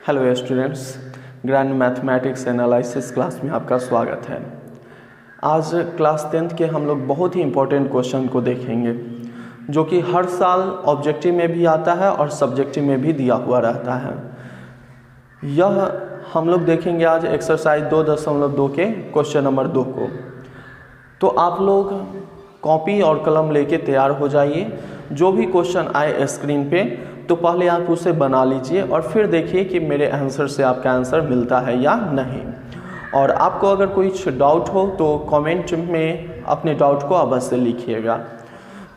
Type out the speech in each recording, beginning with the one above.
Hello students, grand mathematics analysis class में आपका स्वागत है। आज क्लास 10th के हम लोग बहुत ही इम्पोर्टेंट क्वेश्चन को देखेंगे जो कि हर साल ऑब्जेक्टिव में भी आता है और सब्जेक्टिव में भी दिया हुआ रहता है। यह हम लोग देखेंगे आज एक्सरसाइज 2.2 के क्वेश्चन नंबर 2 को। तो आप लोग कॉपी और कलम लेके तैयार हो जाइए। जो भी क्वेश्चन आए स्क्रीन पे तो पहले आप उसे बना लीजिए और फिर देखिए कि मेरे आंसर से आपका आंसर मिलता है या नहीं। और आपको अगर कुछ डाउट हो तो कमेंट में अपने डाउट को अवश्य लिखिएगा।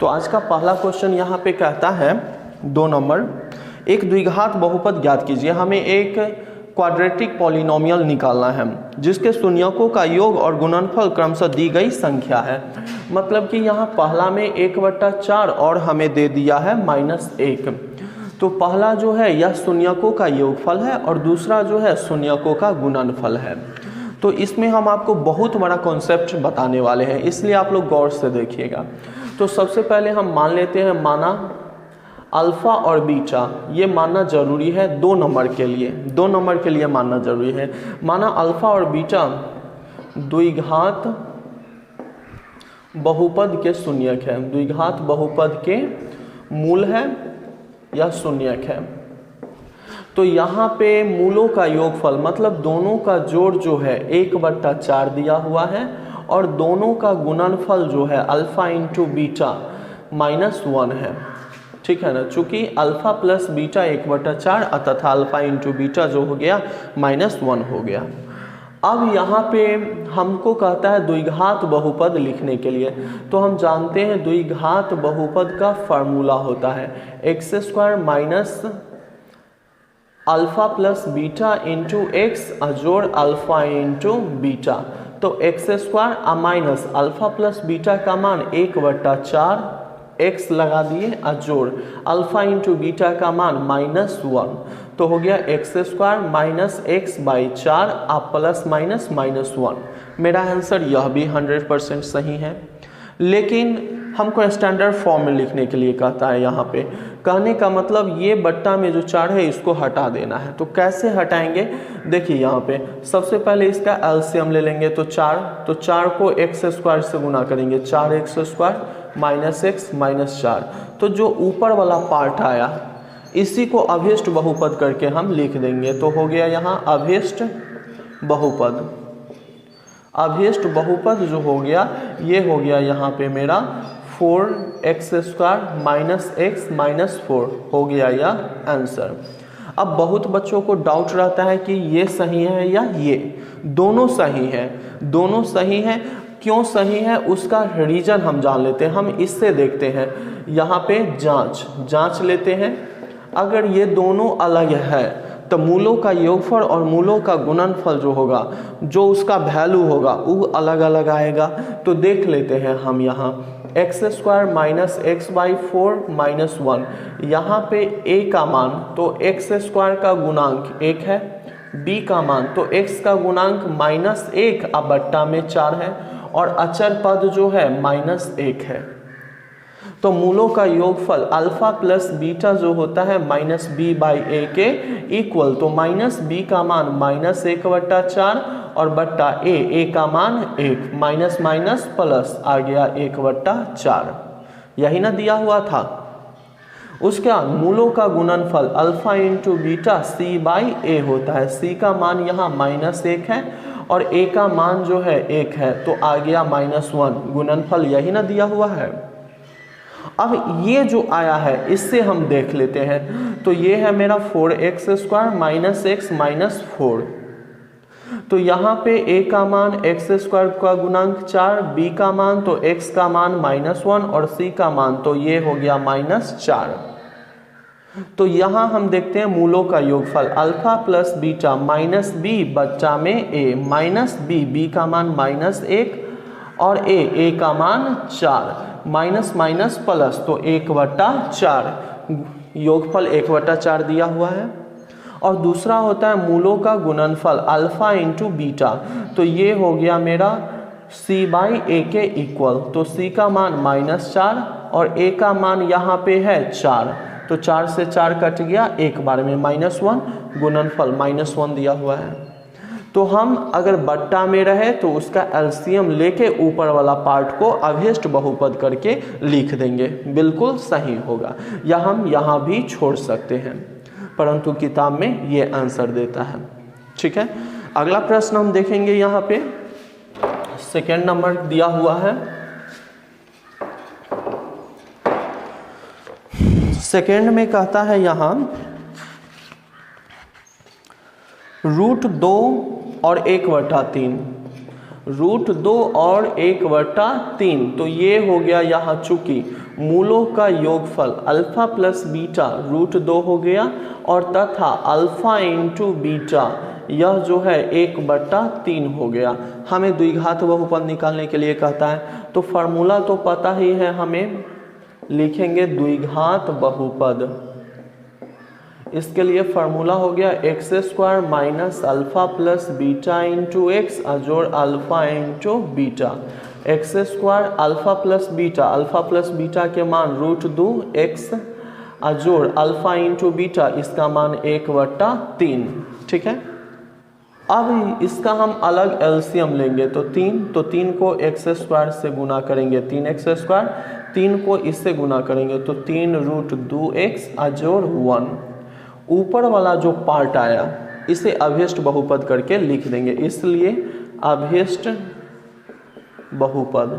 तो आज का पहला क्वेश्चन यहाँ पे कहता है 2 नंबर, एक द्विघात बहुपद ज्ञात कीजिए। हमें एक क्वाड्रेटिक पॉलिनोमियल निकालना है जिसके शून्यकों का योग और गुणनफल क्रमशः दी गई संख्या है। मतलब कि यहाँ पहला में 1/4 और हमें दे दिया है -1। तो पहला जो है यह शून्यकों का योगफल है और दूसरा जो है शून्यकों का गुणनफल है। तो इसमें हम आपको बहुत बड़ा कॉन्सेप्ट बताने वाले हैं, इसलिए आप लोग गौर से देखिएगा। तो सबसे पहले हम मान लेते हैं, माना अल्फा और बीटा ये मानना जरूरी है 2 नंबर के लिए। 2 नंबर के लिए मानना जरूरी है। माना अल्फा और बीटा द्विघात बहुपद के शून्यक है, द्विघात बहुपद के मूल है या शून्यक है। तो यहाँ पे मूलों का योगफल मतलब दोनों का जोड़ जो है 1/4 दिया हुआ है और दोनों का गुणनफल जो है अल्फा इंटू बीटा -1 है। ठीक है ना, चूंकि अल्फा प्लस बीटा 1/4 तथा अल्फा इंटू बीटा जो हो गया -1 हो गया। अब यहाँ पे हमको कहता है द्विघात बहुपद लिखने के लिए। तो हम जानते हैं द्विघात बहुपद का फार्मूला होता है x² minus alpha plus beta into x जोड़ अल्फा इंटू बीटा। तो x² minus alpha plus beta का मान 1/4 x लगा दिए जोड़ अल्फा इंटू बीटा का मान -1। तो हो गया x² minus x/4 plus minus -1। मेरा आंसर यह भी 100% सही है। लेकिन हमको स्टैंडर्ड फॉर्म में लिखने के लिए कहता है। यहाँ पे कहने का मतलब ये बट्टा में जो 4 है इसको हटा देना है। तो कैसे हटाएंगे, देखिए यहाँ पे सबसे पहले इसका एलसीएम ले लेंगे। तो 4 को x² से गुना करेंगे, 4x² माइनस x माइनस 4। तो जो ऊपर वाला पार्ट आया इसी को अभिष्ट बहुपद करके हम लिख देंगे। तो हो गया यहाँ अभिष्ट बहुपद। अभिष्ट बहुपद जो हो गया ये हो गया यहाँ पे मेरा 4x² माइनस x माइनस 4 हो गया यह आंसर। अब बहुत बच्चों को डाउट रहता है कि ये सही है या ये। दोनों सही है, दोनों सही है। क्यों सही है उसका रीजन हम जान लेते हैं। हम इससे देखते हैं, यहाँ पे जांच लेते हैं। अगर ये दोनों अलग है तो मूलों का योगफल और मूलों का गुणनफल जो होगा, जो उसका वैल्यू होगा वो अलग अलग आएगा। तो देख लेते हैं हम यहाँ x² माइनस x/4 -1। यहाँ पे a का मान तो x² का गुणांक 1 है, b का मान तो x का गुणांक -1 बट्टा में 4 है और अचर पद जो है -1 है। तो मूलों का योगफल अल्फा प्लस बीटा जो होता है -b/a के इक्वल, तो -b का मान -1/4 और बट्टा a का मान 1 माइनस माइनस प्लस आ गया 1/4। यही ना दिया हुआ था। उसके बाद मूलों का गुणनफल अल्फा इंटू बीटा c/a होता है। c का मान यहाँ -1 है और a का मान जो है 1 है, तो आ गया -1। गुणनफल यही ना दिया हुआ है। अब ये जो आया है इससे हम देख लेते हैं। तो ये है मेरा 4x² माइनस x माइनस 4। तो यहाँ पे a का मान x² का गुणांक 4, b का मान तो x का मान -1 और c का मान तो ये हो गया -4। तो यहाँ हम देखते हैं मूलों का योगफल अल्फा प्लस बीटा -b बच्चा में a माइनस b का मान -1 और a का मान 4 माइनस माइनस प्लस तो 1/4। योगफल 1/4 दिया हुआ है। और दूसरा होता है मूलों का गुणनफल अल्फा इंटू बीटा। तो ये हो गया मेरा c/a के इक्वल। तो c का मान -4 और a का मान यहाँ पे है 4 तो 4 से 4 कट गया एक बार में, -1 गुणनफल -1 दिया हुआ है। तो हम अगर बट्टा में रहे तो उसका एलसीएम लेके ऊपर वाला पार्ट को अभीष्ट बहुपद करके लिख देंगे, बिल्कुल सही होगा। या हम यहाँ भी छोड़ सकते हैं, परंतु किताब में ये आंसर देता है। ठीक है, अगला प्रश्न हम देखेंगे। यहाँ पे सेकेंड नंबर दिया हुआ है। सेकेंड में कहता है यहाँ √2 और 1/3, √2 और 1/3। तो ये हो गया यहाँ, चूंकि मूलों का योगफल अल्फा प्लस बीटा √2 हो गया और तथा अल्फा इंटू बीटा यह जो है 1/3 हो गया। हमें द्विघात बहुपद निकालने के लिए कहता है, तो फार्मूला तो पता ही है, हमें लिखेंगे द्विघात बहुपद। इसके लिए फार्मूला हो गया x² minus alpha plus beta into x अजोड़ alpha into beta. x² alpha plus beta के मान √2x अजोड़ अल्फा इंटू बीटा, इसका मान 1/3। ठीक है, अब इसका हम अलग एलसीएम लेंगे तो 3 को x² से गुना करेंगे 3x², 3 को इससे गुना करेंगे तो 3√2x अजोड़ 1। ऊपर वाला जो पार्ट आया इसे अभीष्ट बहुपद करके लिख देंगे, इसलिए अभीष्ट बहुपद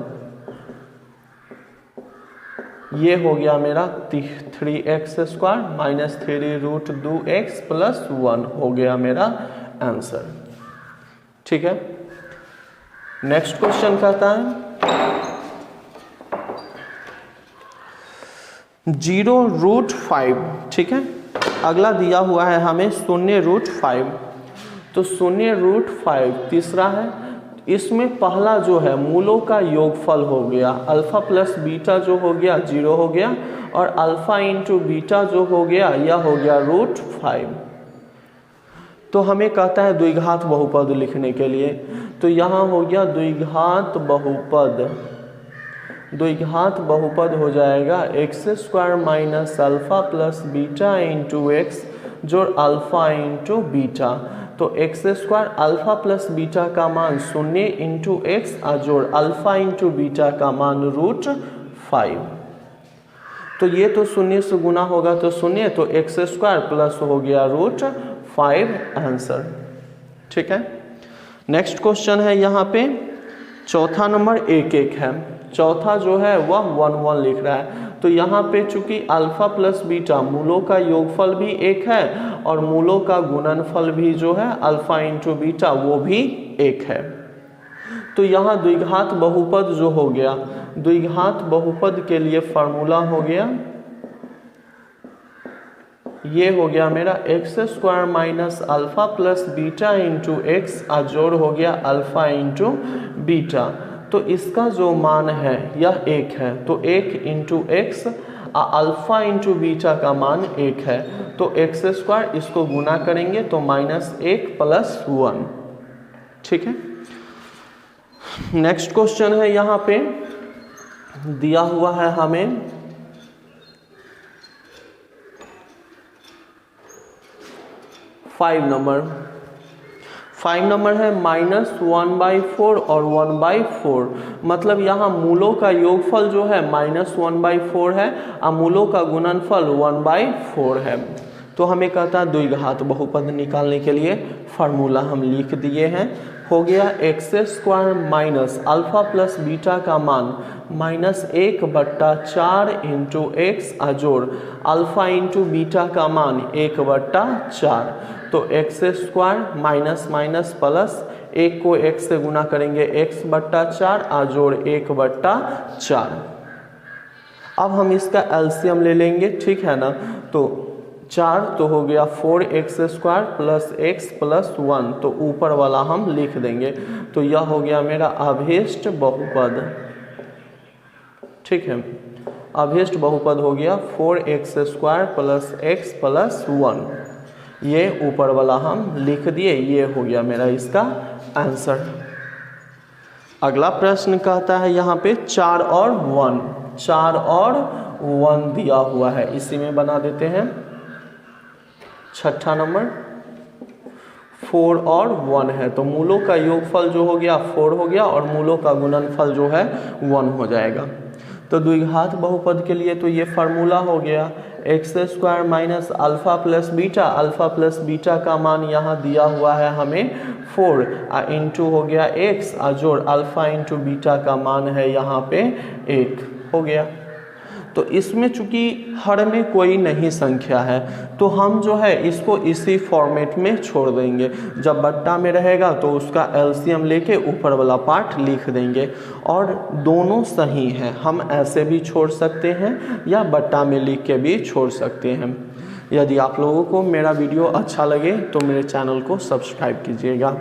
ये हो गया मेरा 3x² माइनस 3√2x प्लस 1 हो गया मेरा आंसर। ठीक है, नेक्स्ट क्वेश्चन कहता है 0√5। ठीक है, अगला दिया हुआ है हमें 0√5। तो 0√5 तीसरा है। इसमें पहला जो है मूलों का योगफल हो गया, अल्फा प्लस बीटा जो हो गया 0 हो गया और अल्फा इंटू बीटा जो हो गया यह हो गया √5। तो हमें कहता है द्विघात बहुपद लिखने के लिए, तो यहाँ हो गया द्विघात बहुपद। द्विघात बहुपद हो जाएगा x² minus alpha plus beta into x जोड़ अल्फा इंटू बीटा। तो x² अल्फा प्लस बीटा का मान 0 इंटू एक्स अजोड़ अल्फा इंटू बीटा का मान √5। तो ये तो 0 से गुना होगा तो 0, तो x² प्लस हो गया √5 आंसर। ठीक है, नेक्स्ट क्वेश्चन है यहाँ पे चौथा नंबर 1 है। चौथा जो है वह 1 1 लिख रहा है। तो यहाँ पे चूंकि अल्फा प्लस बीटा मूलों का योगफल भी 1 है और मूलों का गुणनफल भी जो है अल्फा इंटू बीटा वो भी 1 है। तो यहाँ द्विघात बहुपद जो हो गया, द्विघात बहुपद के लिए फार्मूला हो गया, ये हो गया मेरा x² minus alpha plus beta into x अजोड़ हो गया अल्फा इंटू बीटा। तो इसका जो मान है यह 1 है, तो 1 into x alpha into beta का मान 1 है, तो x² इसको गुना करेंगे तो -1 प्लस 1। ठीक है, नेक्स्ट क्वेश्चन है यहाँ पे दिया हुआ है हमें 5 नंबर। 5 नंबर है -1/4 और 1/4। मतलब यहाँ मूलों का योगफल जो है -1/4 है और मूलों का गुणनफल 1/4 है। तो हमें कहता है द्विघात बहुपद निकालने के लिए फार्मूला हम लिख दिए हैं। हो गया x² minus alpha plus beta का मान -1/4 इंटू एक्स अजोड़ अल्फा इंटू बीटा का मान 1/4। तो x² माइनस माइनस प्लस 1 को x से गुना करेंगे x/4 अजोड़ 1/4। अब हम इसका एलसीएम ले लेंगे, ठीक है ना। तो 4 तो हो गया 4x² प्लस x प्लस 1, तो ऊपर वाला हम लिख देंगे। तो यह हो गया मेरा अभीष्ट बहुपद। ठीक है, अभीष्ट बहुपद हो गया 4x² प्लस x प्लस 1। ये ऊपर वाला हम लिख दिए, ये हो गया मेरा इसका आंसर। अगला प्रश्न कहता है यहाँ पे 4 और 1। 4 और 1 दिया हुआ है, इसी में बना देते हैं। छठा नंबर 4 और 1 है, तो मूलों का योगफल जो हो गया 4 हो गया और मूलों का गुणनफल जो है 1 हो जाएगा। तो द्विघात बहुपद के लिए तो ये फार्मूला हो गया x² minus alpha plus beta, alpha plus beta का मान यहाँ दिया हुआ है हमें 4 इंटू हो गया x जोड़ अल्फ़ा इंटू बीटा का मान है यहाँ पे 1 हो गया। तो इसमें चूंकि हर में कोई नहीं संख्या है तो हम जो है इसको इसी फॉर्मेट में छोड़ देंगे। जब बट्टा में रहेगा तो उसका एलसीएम लेके ऊपर वाला पार्ट लिख देंगे और दोनों सही हैं, हम ऐसे भी छोड़ सकते हैं या बट्टा में लिख के भी छोड़ सकते हैं। यदि आप लोगों को मेरा वीडियो अच्छा लगे तो मेरे चैनल को सब्सक्राइब कीजिएगा।